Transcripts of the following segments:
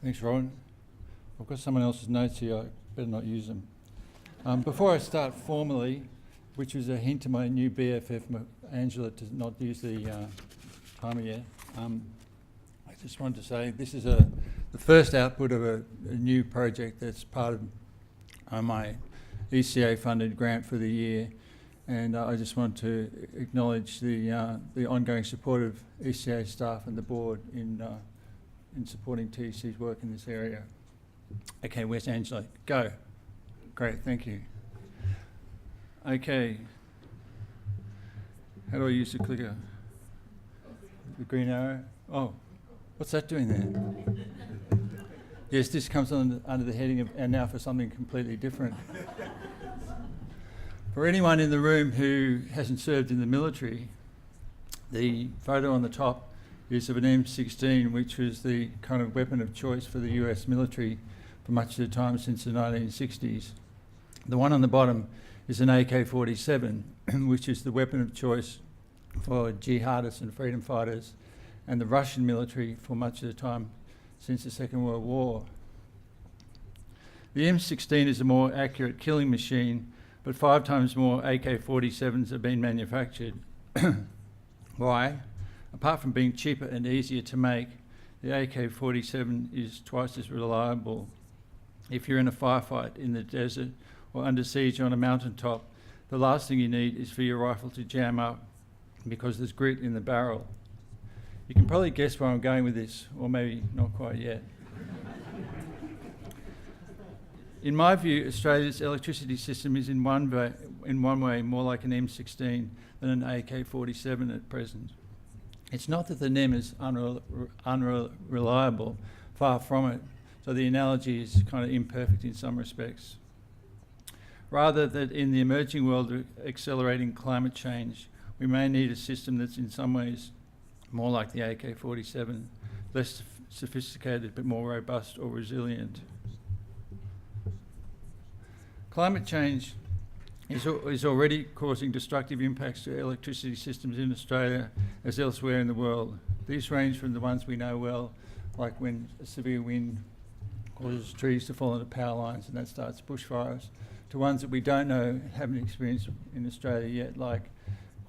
Thanks, Ron. I've got someone else's notes here. I better not use them. Before I start formally, which was a hint to my new BFF, Angela, to not use the timer yet, I just wanted to say this is the first output of a new project that's part of my ECA-funded grant for the year. And I just want to acknowledge the ongoing support of ECA staff and the board in supporting TEC's work in this area. Okay, where's Angela? Go. Great, thank you. Okay. How do I use the clicker? The green arrow? Oh, what's that doing there? Yes, this comes under the heading of, and now for something completely different. For anyone in the room who hasn't served in the military, the photo on the top is of an M16, which was the kind of weapon of choice for the US military for much of the time since the 1960s. The one on the bottom is an AK-47, which is the weapon of choice for jihadists and freedom fighters and the Russian military for much of the time since the Second World War. The M16 is a more accurate killing machine, but 5 times more AK-47s have been manufactured. Why? Apart from being cheaper and easier to make, the AK-47 is twice as reliable. If you're in a firefight in the desert or under siege on a mountaintop, the last thing you need is for your rifle to jam up because there's grit in the barrel. You can probably guess where I'm going with this, or maybe not quite yet. In my view, Australia's electricity system is in one way more like an M16 than an AK-47 at present. It's not that the NEM is unreliable, far from it, so the analogy is kind of imperfect in some respects. Rather, that in the emerging world of accelerating climate change, we may need a system that's in some ways more like the AK-47, less sophisticated but more robust or resilient. Climate change is already causing destructive impacts to electricity systems in Australia as elsewhere in the world. These range from the ones we know well, like when a severe wind causes trees to fall into power lines and that starts bushfires, to ones that we don't know and haven't experienced in Australia yet, like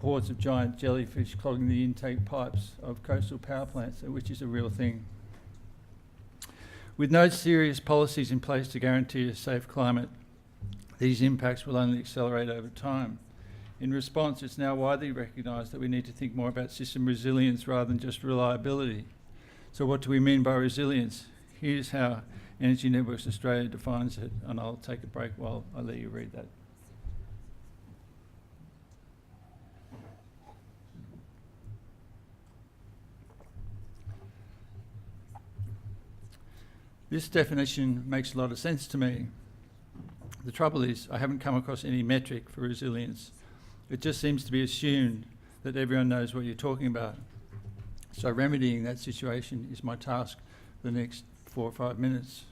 hordes of giant jellyfish clogging the intake pipes of coastal power plants, which is a real thing. With no serious policies in place to guarantee a safe climate, these impacts will only accelerate over time. In response, it's now widely recognised that we need to think more about system resilience rather than just reliability. So what do we mean by resilience? Here's how Energy Networks Australia defines it, and I'll take a break while I let you read that. This definition makes a lot of sense to me. The trouble is, I haven't come across any metric for resilience. It just seems to be assumed that everyone knows what you're talking about. So remedying that situation is my task for the next 4 or 5 minutes.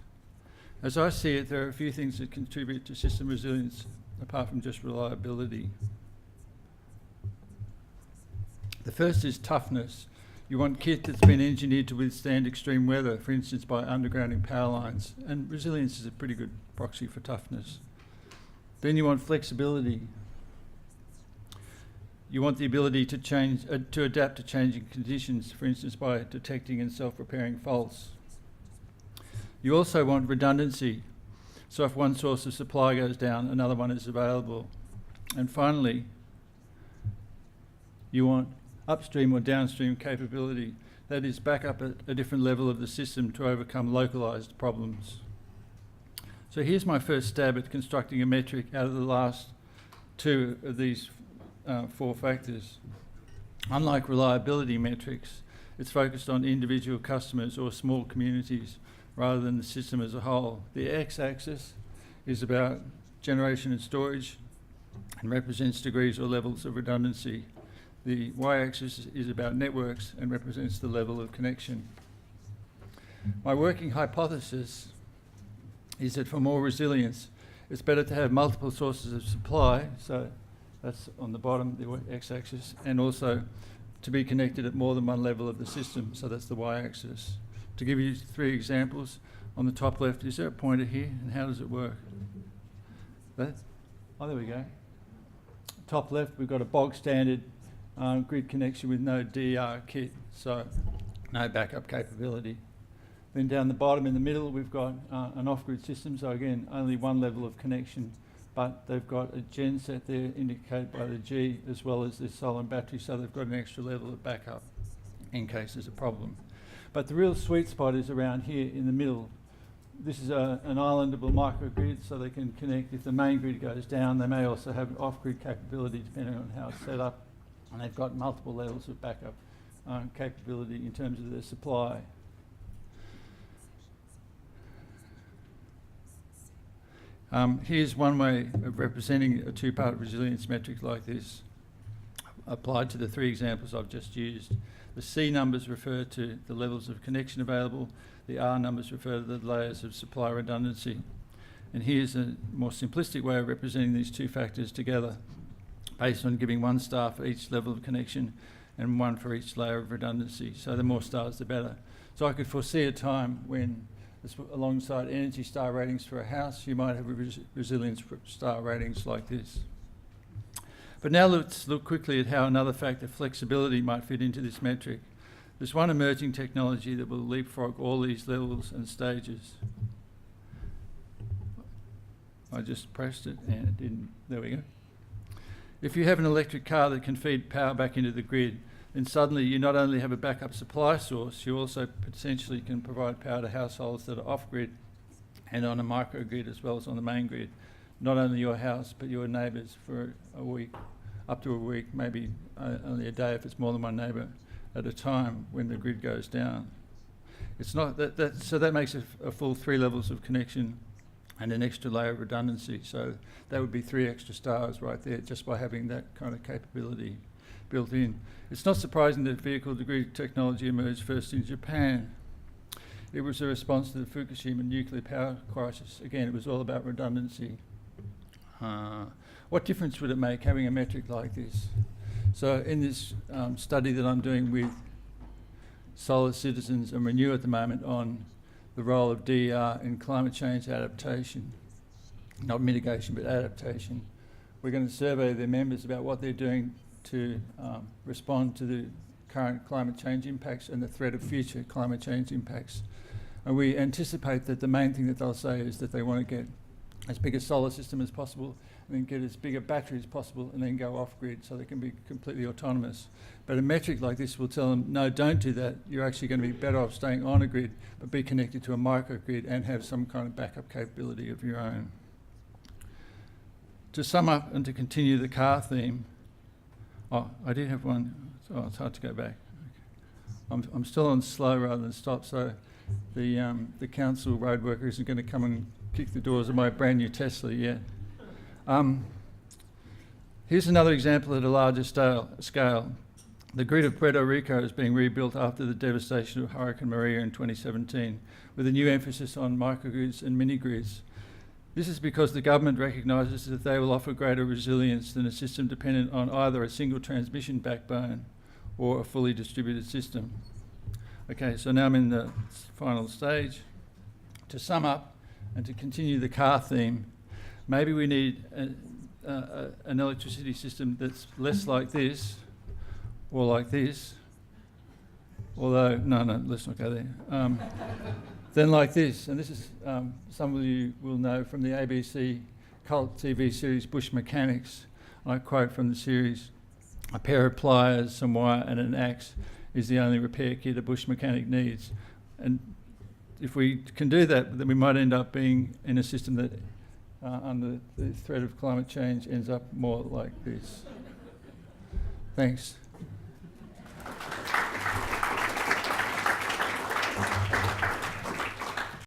As I see it, there are a few things that contribute to system resilience apart from just reliability. The first is toughness. You want kit that's been engineered to withstand extreme weather, for instance by undergrounding power lines, and resilience is a pretty good proxy for toughness. Then you want flexibility. You want the ability to change, to adapt to changing conditions, for instance by detecting and self-repairing faults. You also want redundancy, so if one source of supply goes down, another one is available. And finally, you want upstream or downstream capability, that is back up at a different level of the system to overcome localised problems. So here's my first stab at constructing a metric out of the last 2 of these 4 factors. Unlike reliability metrics, it's focused on individual customers or small communities rather than the system as a whole. The x-axis is about generation and storage and represents degrees or levels of redundancy. The y-axis is about networks and represents the level of connection. My working hypothesis is that for more resilience, it's better to have multiple sources of supply, so that's on the bottom, the x-axis, and also to be connected at more than one level of the system, so that's the y-axis. To give you 3 examples, on the top left, is there a pointer here, and how does it work? There we go. Top left, we've got a bog standard grid connection with no DER kit, so no backup capability. Then down the bottom in the middle, we've got an off-grid system, so again, only one level of connection, but they've got a genset there indicated by the G, as well as this solar and battery, so they've got an extra level of backup in case there's a problem. But the real sweet spot is around here in the middle. This is an islandable microgrid, so they can connect if the main grid goes down. They may also have off-grid capability depending on how it's set up, and they've got multiple levels of backup capability in terms of their supply. Here's one way of representing a 2-part resilience metric like this, applied to the 3 examples I've just used. The C numbers refer to the levels of connection available. The R numbers refer to the layers of supply redundancy. And here's a more simplistic way of representing these 2 factors together, based on giving 1 star for each level of connection and 1 for each layer of redundancy. So the more stars, the better. So I could foresee a time when, alongside energy star ratings for a house, you might have resilience star ratings like this. But now let's look quickly at how another factor, flexibility, might fit into this metric. There's one emerging technology that will leapfrog all these levels and stages. I just pressed it and it didn't. There we go. If you have an electric car that can feed power back into the grid, then suddenly you not only have a backup supply source, you also potentially can provide power to households that are off-grid and on a microgrid as well as on the main grid. Not only your house, but your neighbours for a week, up to a week, maybe only a day if it's more than one neighbour at a time when the grid goes down. It's not so that makes a full 3 levels of connection and an extra layer of redundancy. So that would be 3 extra stars right there just by having that kind of capability built in. It's not surprising that vehicle-to-grid technology emerged first in Japan. It was a response to the Fukushima nuclear power crisis. Again, it was all about redundancy. What difference would it make having a metric like this? So in this study that I'm doing with Solar Citizens and Renew at the moment on the role of DER in climate change adaptation, not mitigation but adaptation, we're going to survey their members about what they're doing to respond to the current climate change impacts and the threat of future climate change impacts. And we anticipate that the main thing that they'll say is that they want to get as big a solar system as possible and then get as big a battery as possible and then go off-grid so they can be completely autonomous. But a metric like this will tell them, no, don't do that. You're actually going to be better off staying on a grid, but be connected to a microgrid and have some kind of backup capability of your own. To sum up and to continue the car theme, I did have one. It's hard to go back. Okay. I'm still on slow rather than stop, so the council road worker isn't going to come and kick the doors of my brand new Tesla yet. Here's another example at a larger scale. The grid of Puerto Rico is being rebuilt after the devastation of Hurricane Maria in 2017, with a new emphasis on microgrids and mini-grids. This is because the government recognises that they will offer greater resilience than a system dependent on either a single transmission backbone or a fully distributed system. Okay, so now I'm in the final stage. To sum up and to continue the car theme, maybe we need an electricity system that's less like this or like this, although, no, let's not go there. Then like this, and this is, some of you will know from the ABC cult TV series Bush Mechanics. I quote from the series, "A pair of pliers, some wire and an axe is the only repair kit a bush mechanic needs." And if we can do that, then we might end up being in a system that, under the threat of climate change, ends up more like this. Thanks.